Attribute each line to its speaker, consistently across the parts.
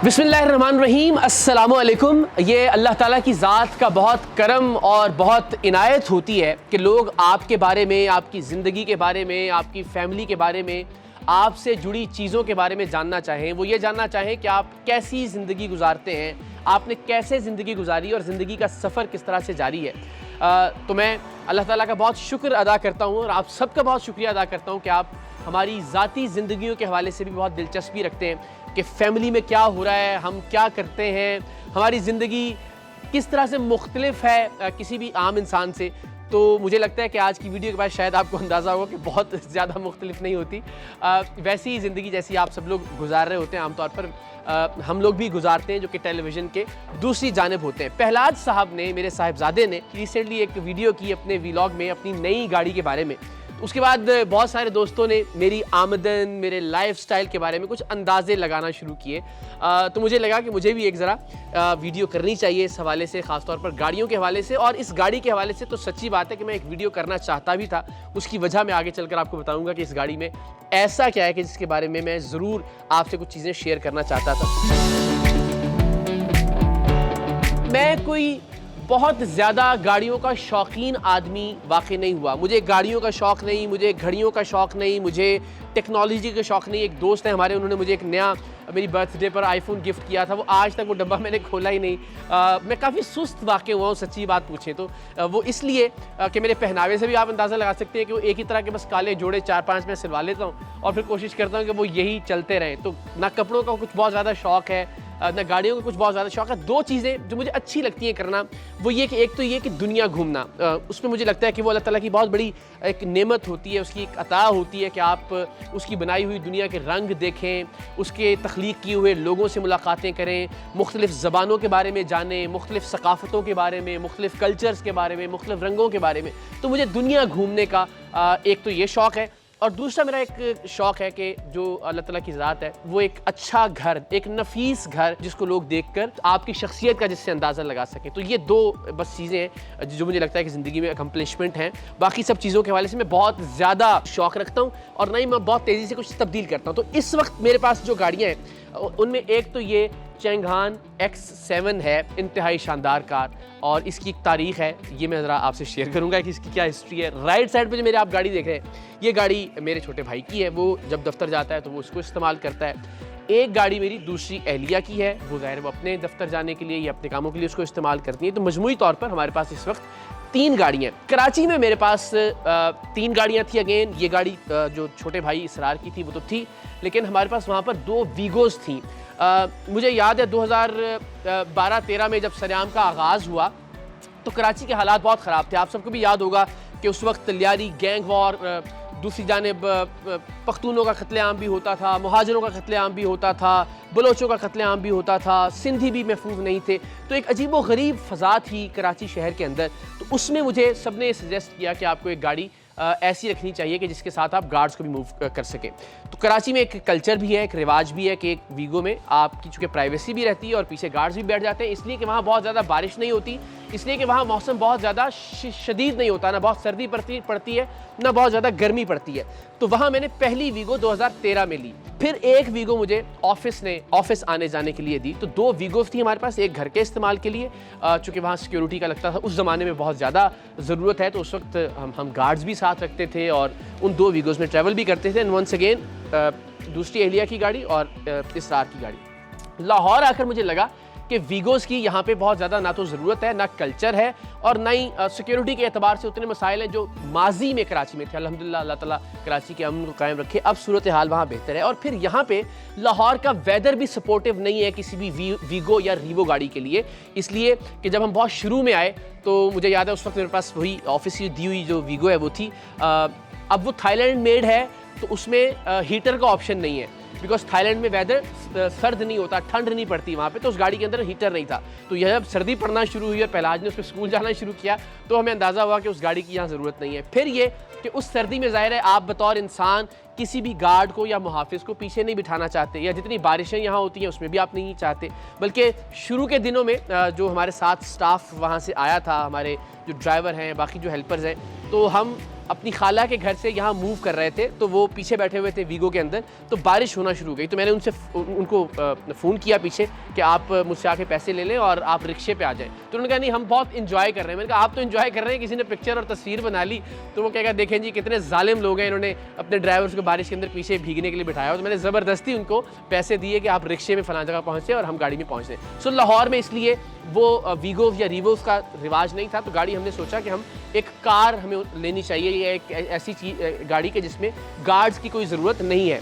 Speaker 1: बिस्मिल्लाहिर्रहमानिर्रहीम, अस्सलामुअलैकुम। ये अल्लाह ताला की ज़ात का बहुत करम और बहुत इनायत होती है कि लोग आपके बारे में, आपकी ज़िंदगी के बारे में, आपकी फ़ैमिली के बारे में, आपसे जुड़ी चीज़ों के बारे में जानना चाहें। वो ये जानना चाहें कि आप कैसी ज़िंदगी गुजारते हैं, आपने कैसे ज़िंदगी गुजारी और ज़िंदगी का सफ़र किस तरह से जारी है। तो मैं अल्लाह ताला का बहुत शुक्र अदा करता हूँ और आप सबका बहुत शुक्रिया अदा करता हूँ कि आप हमारी ज़ाती ज़िंदगियों के हवाले से भी बहुत दिलचस्पी रखते हैं कि फ़ैमिली में क्या हो रहा है, हम क्या करते हैं, हमारी ज़िंदगी किस तरह से मुख्तलिफ है किसी भी आम इंसान से। तो मुझे लगता है कि आज की वीडियो के बाद शायद आपको अंदाज़ा होगा कि बहुत ज़्यादा मुख्तलिफ नहीं होती। वैसी ज़िंदगी जैसी आप सब लोग गुजार रहे होते हैं आमतौर पर हम लोग भी गुजारते हैं, जो कि टेलीविज़न के दूसरी जानिब होते हैं। पहलाज साहब ने, मेरे साहिबजादे ने रिसेंटली एक वीडियो की अपने व्लॉग में अपनी नई गाड़ी के बारे में। उसके बाद बहुत सारे दोस्तों ने मेरी आमदन, मेरे लाइफस्टाइल के बारे में कुछ अंदाज़े लगाना शुरू किए। तो मुझे लगा कि मुझे भी एक ज़रा वीडियो करनी चाहिए इस हवाले से, ख़ासतौर पर गाड़ियों के हवाले से। और इस गाड़ी के हवाले से तो सच्ची बात है कि मैं एक वीडियो करना चाहता भी था। उसकी वजह मैं आगे चलकर आपको बताऊंगा कि इस गाड़ी में ऐसा क्या है कि जिसके बारे में मैं ज़रूर आपसे कुछ चीज़ें शेयर करना चाहता था। मैं कोई बहुत ज़्यादा गाड़ियों का शौकीन आदमी वाकई नहीं हुआ। मुझे गाड़ियों का शौक़ नहीं, मुझे घड़ियों का शौक़ नहीं, मुझे टेक्नोलॉजी का शौक़ नहीं। एक दोस्त है हमारे, उन्होंने मुझे एक नया मेरी बर्थडे पर आईफोन गिफ्ट किया था। वो आज तक वो डब्बा मैंने खोला ही नहीं। मैं काफ़ी सुस्त वाक़ई हुआ हूँ, सच्ची बात पूछें तो। वो इसलिए कि मेरे पहनावे से भी आप अंदाज़ा लगा सकते हैं कि वो एक ही तरह के बस काले जोड़े 4-5 मैं सिलवा लेता हूँ और फिर कोशिश करता हूँ कि वो यही चलते रहें। तो ना कपड़ों का कुछ बहुत ज़्यादा शौक़ है, ना गाड़ियों का कुछ बहुत ज़्यादा शौक़ है। दो चीज़ें जो मुझे अच्छी लगती हैं करना, वो ये कि एक तो ये कि दुनिया घूमना। उसमें मुझे लगता है कि वो अल्लाह ताला की बहुत बड़ी एक नेमत होती है, उसकी एक अता होती है कि आप उसकी बनाई हुई दुनिया के रंग देखें, उसके तख्लीक किए हुए लोगों से मुलाकातें करें, मुख्तलिफ़ ज़बानों के बारे में जानें, मुख्तलिफ़ सकाफ़तों के बारे में, मुख्तलिफ़ कल्चर्स के बारे में, मुख्तलिफ़ रंगों के बारे में। तो मुझे दुनिया घूमने का एक तो ये शौक़ है। और दूसरा मेरा एक शौक़ है कि जो अल्लाह ताला की ज़ात है, वो एक अच्छा घर, एक नफीस घर जिसको लोग देखकर आपकी शख्सियत का जिससे अंदाज़ा लगा सकें। तो ये दो बस चीज़ें हैं जो मुझे लगता है कि ज़िंदगी में अकम्पलिशमेंट हैं। बाकी सब चीज़ों के हवाले से मैं बहुत ज़्यादा शौक़ रखता हूँ और नहीं मैं बहुत तेज़ी से कुछ तब्दील करता हूँ। तो इस वक्त मेरे पास जो गाड़ियाँ हैं उनमें एक तो ये चैंगहान X7 है, इंतहाई शानदार कार। और इसकी एक तारीख़ है, ये मैं ज़रा आपसे शेयर करूंगा कि इसकी क्या हिस्ट्री है। राइट साइड पे जो मेरे आप गाड़ी देख रहे हैं, ये गाड़ी मेरे छोटे भाई की है। वो जब दफ्तर जाता है तो वो उसको इस्तेमाल करता है। एक गाड़ी मेरी दूसरी अहलिया की है, वो ज़ाहिर वो अपने दफ्तर जाने के लिए या अपने कामों के लिए उसको इस्तेमाल करती है। तो मजमूई तौर पर हमारे पास इस वक्त 3 गाड़ियाँ। कराची में मेरे पास 3 गाड़ियाँ थी। अगेन ये गाड़ी जो छोटे भाई इसरार की थी वो तो थी, लेकिन हमारे पास वहाँ पर 2 वीगोज़ थी। मुझे याद है 2012-13 में जब सरेआम का आगाज़ हुआ तो कराची के हालात बहुत ख़राब थे। आप सबको भी याद होगा कि उस वक्त लियारी गैंग वॉर, दूसरी जानिब पख्तूनों का कत्लेआम भी होता था, मुहाजिरों का कत्लेआम भी होता था, बलोचों का कत्लेआम भी होता था, सिंधी भी महफूज नहीं थे। तो एक अजीब व गरीब फ़ज़ा थी कराची शहर के अंदर। तो उसमें मुझे सब ने सजेस्ट किया कि आपको एक गाड़ी ऐसी रखनी चाहिए कि जिसके साथ आप गार्ड्स को भी मूव कर सकें। तो कराची में एक कल्चर भी है, एक रिवाज भी है कि एक वीगो में आपकी चूँकि प्राइवेसी भी रहती है और पीछे गार्ड्स भी बैठ जाते हैं, इसलिए कि वहाँ बहुत ज़्यादा बारिश नहीं होती, इसलिए कि वहाँ मौसम बहुत ज़्यादा शदीद नहीं होता, ना बहुत सर्दी पड़ती है ना बहुत ज़्यादा गर्मी पड़ती है। तो वहाँ मैंने पहली वीगो 2013 में ली। फिर एक वीगो मुझे ऑफिस आने जाने के लिए दी। तो 2 वीगोज़ थी हमारे पास, एक घर के इस्तेमाल के लिए, चूँकि वहाँ सिक्योरिटी का लगता था उस ज़माने में बहुत ज़्यादा ज़रूरत है, तो उस वक्त हम गार्ड्स भी साथ रखते थे और उन 2 वीगोज़ में ट्रैवल भी करते थे। एंड वंस अगेन दूसरी अहलिया की गाड़ी और इसरार की गाड़ी। लाहौर आकर मुझे लगा कि वीगोज़ की यहाँ पे बहुत ज़्यादा ना तो ज़रूरत है, ना कल्चर है और ना ही सिक्योरिटी के एतबार से उतने मसाइल हैं जो माजी में कराची में थे। अल्हम्दुलिल्लाह अल्लाह ताला कराची के अमन को कायम रखे, अब सूरत हाल वहाँ बेहतर है। और फिर यहाँ पे लाहौर का वेदर भी सपोर्टिव नहीं है किसी भी वीगो या रीवो गाड़ी के लिए, इसलिए कि जब हम बहुत शुरू में आए तो मुझे याद है उस वक्त मेरे पास वही ऑफिस की दी हुई जो वीगो है वो थी। अब वो थाईलैंड मेड है तो उसमें हीटर का ऑप्शन नहीं है, बिकॉज थाईलैंड में वेदर सर्द नहीं होता, ठंड नहीं पड़ती वहाँ पे, तो उस गाड़ी के अंदर हीटर नहीं था। तो यह जब सर्दी पड़ना शुरू हुई और पहलाज ने उस पर स्कूल जाना शुरू किया तो हमें अंदाज़ा हुआ कि उस गाड़ी की यहाँ ज़रूरत नहीं है। फिर ये कि उस सर्दी में ज़ाहिर है आप बतौर इंसान किसी भी गार्ड को या मुहाफिज को पीछे नहीं बिठाना चाहते, या जितनी बारिशें यहाँ होती हैं उसमें भी आप नहीं चाहते। बल्कि शुरू के दिनों में जो हमारे साथ स्टाफ वहाँ से आया था, हमारे जो ड्राइवर हैं, बाकी जो हेल्पर्स हैं, तो हम अपनी खाला के घर से यहाँ मूव कर रहे थे, तो वो पीछे बैठे हुए थे वीगो के अंदर, तो बारिश होना शुरू हो गई। तो मैंने उनको फ़ोन किया पीछे कि आप मुझसे आके पैसे ले लें और आप रिक्शे पे आ जाएं। तो उन्होंने कहा नहीं, हम बहुत इन्जॉय कर रहे हैं। मैंने कहा आप तो इन्जॉय कर रहे हैं, किसी ने पिक्चर और तस्वीर बना ली। तो वो कहेगा देखें जी कितने जालिम लोग हैं, इन्होंने अपने ड्राइवर्स को बारिश के अंदर पीछे भीगने के लिए बिठाया। तो मैंने ज़बरदस्ती उनको पैसे दिए कि आप रिक्शे में फ़लाँ जगह पहुँचे और हम गाड़ी में पहुँचे। सो लाहौर में इसलिए वो वीगो या रीवोस का रिवाज नहीं था, तो गाड़ी हमने सोचा कि हम एक कार हमें लेनी चाहिए, या एक ऐसी चीज़ गाड़ी के जिसमें गार्ड्स की कोई ज़रूरत नहीं है।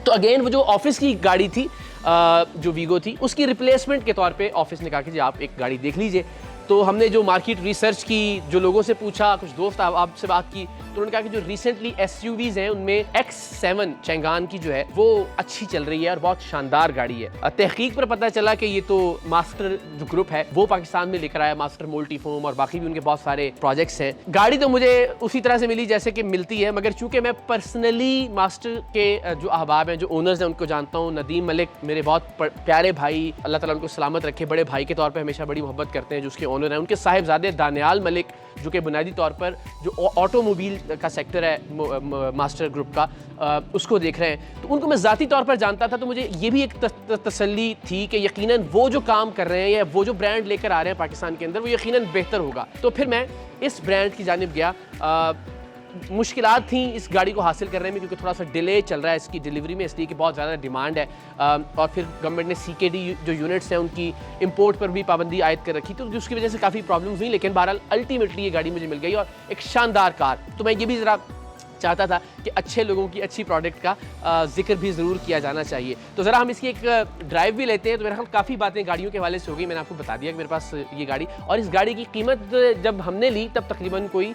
Speaker 1: तो अगेन वो जो ऑफिस की गाड़ी थी, जो वीगो थी, उसकी रिप्लेसमेंट के तौर पे ऑफिस ने कहा कि जी आप एक गाड़ी देख लीजिए। तो हमने जो मार्केट रिसर्च की, जो लोगों से पूछा, कुछ दोस्त आपसे बात की, तो उन्होंने कहा कि जो रिसेंटली SUVs हैं उनमें X7 चैंगान की जो है वो अच्छी चल रही है और बहुत शानदार गाड़ी है। तहकीक पर पता चला कि ये तो मास्टर जो ग्रुप है वो पाकिस्तान में लेकर आया, मास्टर मोल्टीफोम और बाकी भी उनके बहुत सारे प्रोजेक्ट्स हैं। गाड़ी तो मुझे उसी तरह से मिली जैसे कि मिलती है, मगर चूंकि मैं पर्सनली मास्टर के जो अहबाब हैं, जो ओनर्स हैं, उनको जानता हूँ। नदीम मलिक मेरे बहुत प्यारे भाई, अल्लाह ताला उनको सलामत रखे, बड़े भाई के तौर पर हमेशा बड़ी मोहब्बत करते हैं, जो उसके ओनर हैं। उनके साहिबजादे दानियाल मलिक, जो कि बुनियादी तौर पर जो ऑटोमोबाइल का सेक्टर है मास्टर ग्रुप का, उसको देख रहे हैं। तो उनको मैं ज़ाती तौर पर जानता था, तो मुझे ये भी एक तसल्ली थी कि यकीनन वो जो काम कर रहे हैं या वो जो ब्रांड लेकर आ रहे हैं पाकिस्तान के अंदर, वो यकीनन बेहतर होगा। तो फिर मैं इस ब्रांड की जानिब गया। मुश्किलात थी इस गाड़ी को हासिल करने में, क्योंकि थोड़ा सा डिले चल रहा है इसकी डिलीवरी में, इसलिए कि बहुत ज़्यादा डिमांड है। और फिर गवर्नमेंट ने CKD जो यूनिट्स हैं उनकी इंपोर्ट पर भी पाबंदी आयद कर रखी, तो जिसकी वजह से काफ़ी प्रॉब्लम्स हुई। लेकिन बहरहाल अल्टीमेटली ये गाड़ी मुझे मिल गई और एक शानदार कार। तो मैं ये भी ज़रा चाहता था कि अच्छे लोगों की अच्छी प्रोडक्ट का जिक्र भी ज़रूर किया जाना चाहिए। तो ज़रा हम इसकी एक ड्राइव भी लेते हैं। तो मेरे ख्याल काफ़ी बातें गाड़ियों के हवाले से हो गई। मैंने आपको बता दिया कि मेरे पास ये गाड़ी, और इस गाड़ी की कीमत जब हमने ली तब तकरीबन कोई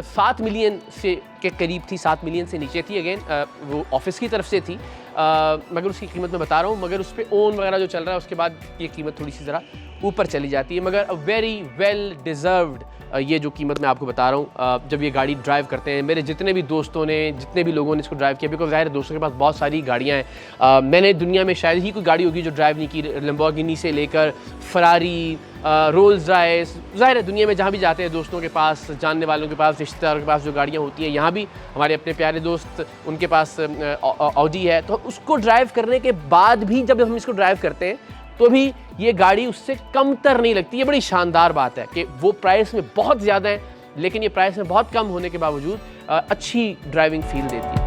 Speaker 1: 7 मिलियन से के करीब थी, 7 मिलियन से नीचे थी। अगेन वो ऑफिस की तरफ से थी, मगर उसकी कीमत मैं बता रहा हूँ। मगर उस पर ओन वगैरह जो चल रहा है उसके बाद ये कीमत थोड़ी सी ज़रा ऊपर चली जाती है, मगर वेरी वेल डिज़र्व्ड ये जो कीमत मैं आपको बता रहा हूँ। जब ये गाड़ी ड्राइव करते हैं, मेरे जितने भी दोस्तों ने, जितने भी लोगों ने इसको ड्राइव किया, बिकॉज ज़ाहिर दोस्तों के पास बहुत सारी गाड़ियाँ हैं। मैंने दुनिया में शायद ही कोई गाड़ी होगी जो ड्राइव नहीं की, लैम्बोर्गिनी से लेकर फरारी, रोल्स रॉयस। ज़ाहिर है दुनिया में जहाँ भी जाते हैं दोस्तों के पास, जानने वालों के पास, रिश्तेदारों के पास जो गाड़ियाँ होती हैं, यहाँ भी हमारे अपने प्यारे दोस्त उनके पास ऑडी है। तो उसको ड्राइव करने के बाद भी जब हम इसको ड्राइव करते हैं तो भी ये गाड़ी उससे कमतर नहीं लगती। ये बड़ी शानदार बात है कि वो प्राइस में बहुत ज़्यादा है, लेकिन ये प्राइस में बहुत कम होने के बावजूद अच्छी ड्राइविंग फील देती है।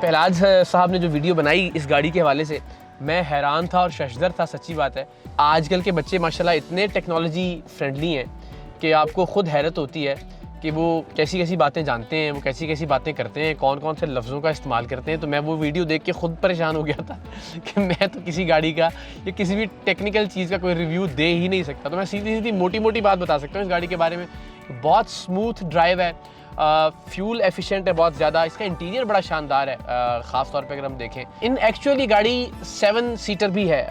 Speaker 1: पहलाज साहब ने जो वीडियो बनाई इस गाड़ी के हवाले से, मैं हैरान था और शशदर था, सच्ची बात है। आजकल के बच्चे माशाल्लाह इतने टेक्नोलॉजी फ्रेंडली हैं कि आपको ख़ुद हैरत होती है कि वो कैसी कैसी बातें जानते हैं, वो कैसी कैसी बातें करते हैं, कौन कौन से लफ्ज़ों का इस्तेमाल करते हैं। तो मैं वो वीडियो देख के ख़ुद परेशान हो गया था कि मैं तो किसी गाड़ी का या किसी भी टेक्निकल चीज़ का कोई रिव्यू दे ही नहीं सकता। तो मैं सीधी सीधी मोटी मोटी बात बता सकता हूँ इस गाड़ी के बारे में। बहुत स्मूथ ड्राइव है, फ्यूल एफिशिएंट है बहुत ज़्यादा, इसका इंटीरियर बड़ा शानदार है। ख़ास तौर पे अगर हम देखें, इन एक्चुअली गाड़ी 7 सीटर भी है।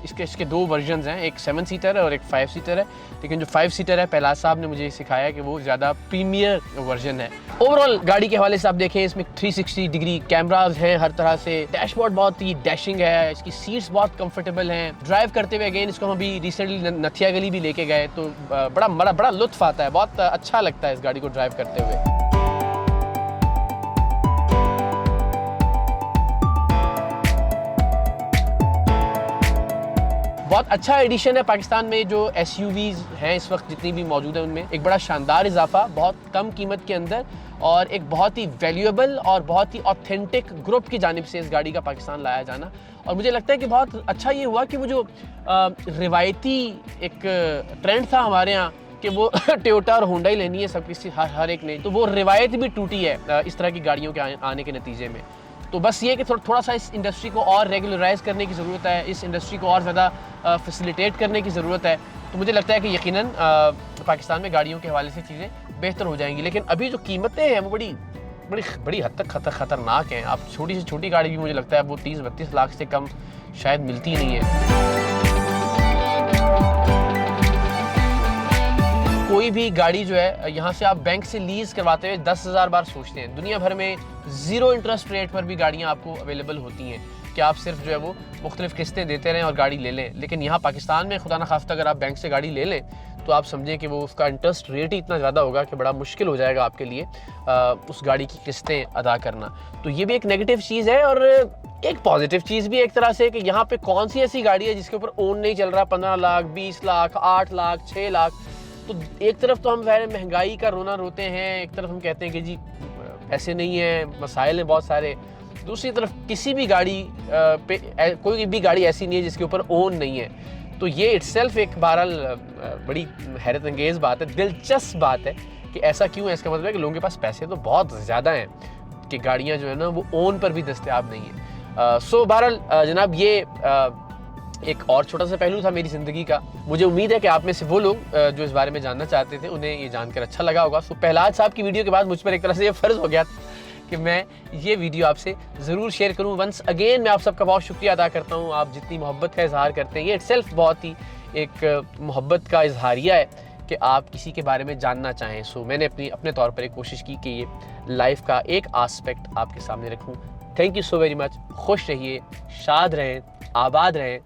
Speaker 1: इसके 2 वर्जन्स हैं, एक 7 सीटर है और एक 5 सीटर है। लेकिन जो 5 सीटर है, पहलाज साहब ने मुझे सिखाया कि वो ज़्यादा प्रीमियर वर्जन है। ओवरऑल गाड़ी के हवाले से आप देखें, इसमें 360 डिग्री कैमराज हैं हर तरह से, डैशबोर्ड बहुत ही डैशिंग है, इसकी सीट्स बहुत कंफर्टेबल हैं। ड्राइव करते हुए अगेन इसको हम अभी रिसेंटली नथिया गली भी लेके गए, तो बड़ा लुत्फ़ आता है, बहुत अच्छा लगता है इस गाड़ी को ड्राइव करते हुए। बहुत अच्छा एडिशन है पाकिस्तान में जो SUVs हैं इस वक्त जितनी भी मौजूद है, उनमें एक बड़ा शानदार इजाफा बहुत कम कीमत के अंदर, और एक बहुत ही वैल्यूएबल और बहुत ही ऑथेंटिक ग्रुप की जानिब से इस गाड़ी का पाकिस्तान लाया जाना। और मुझे लगता है कि बहुत अच्छा ये हुआ कि वो जो रिवायती एक ट्रेंड था हमारे यहाँ कि वो टोयोटा और होंडा ही लेनी है सब किसी हर एक ने, तो वो रिवायत भी टूटी है इस तरह की गाड़ियों के आने के नतीजे में। तो बस ये कि थोड़ा सा इस इंडस्ट्री को और रेगुलराइज करने की ज़रूरत है, इस इंडस्ट्री को और ज़्यादा फैसिलिटेट करने की ज़रूरत है। तो मुझे लगता है कि यकीनन पाकिस्तान में गाड़ियों के हवाले से चीज़ें बेहतर हो जाएंगी। लेकिन अभी जो कीमतें हैं वो बड़ी हद तक ख़तरनाक हैं। आप छोटी से छोटी गाड़ी भी मुझे लगता है वो 30-32 लाख से कम शायद मिलती ही नहीं है। कोई भी गाड़ी जो है यहाँ से आप बैंक से लीज़ करवाते हुए 10,000 बार सोचते हैं। दुनिया भर में 0 इंटरेस्ट रेट पर भी गाड़ियाँ आपको अवेलेबल होती हैं कि आप सिर्फ जो है वो मुख्तलिफ किस्तें देते रहें और गाड़ी ले लें। लेकिन यहाँ पाकिस्तान में खुदा न खास्ता अगर आप बैंक से गाड़ी ले लें तो आप समझें कि वो उसका इंटरेस्ट रेट ही इतना ज़्यादा होगा कि बड़ा मुश्किल हो जाएगा आपके लिए उस गाड़ी की किस्तें अदा करना। तो ये भी एक नेगेटिव चीज़ है। और एक पॉजिटिव चीज़ भी एक तरह से कि यहाँ पे कौन सी ऐसी गाड़ी है जिसके ऊपर ओन नहीं चल रहा 15 लाख, 20 लाख, 8 लाख, 6 लाख। तो एक तरफ तो हम महंगाई का रोना रोते हैं, एक तरफ हम कहते हैं कि जी पैसे नहीं है, मसाइल हैं बहुत सारे। दूसरी तरफ किसी भी गाड़ी पे कोई भी गाड़ी ऐसी नहीं है जिसके ऊपर ओन नहीं है। तो ये इट्सेल्फ एक बहरहाल बड़ी हैरत अंगेज़ बात है, दिलचस्प बात है कि ऐसा क्यों है। इसका मतलब है कि लोगों के पास पैसे तो बहुत ज़्यादा हैं कि गाड़ियाँ जो है ना वो ओन पर भी दस्तयाब नहीं है। सो बहरहाल जनाब ये एक और छोटा सा पहलू था मेरी ज़िंदगी का। मुझे उम्मीद है कि आप में से वो लोग जो इस बारे में जानना चाहते थे उन्हें ये जानकर अच्छा लगा होगा। सो पहलाज साहब की वीडियो के बाद मुझ पर एक तरह से ये फ़र्ज़ हो गया कि मैं ये वीडियो आपसे ज़रूर शेयर करूँ। वंस अगेन मैं आप सबका बहुत शुक्रिया अदा करता हूँ, आप जितनी मोहब्बत का इजहार करते हैं। ये इट्सेल्फ बहुत ही एक मोहब्बत का इजहारिया है कि आप किसी के बारे में जानना चाहें। सो मैंने अपने तौर पर एक कोशिश की कि ये लाइफ का एक आस्पेक्ट आपके सामने रखूँ। Thank you so very much. खुश रहिए, शाद रहें, आबाद रहें।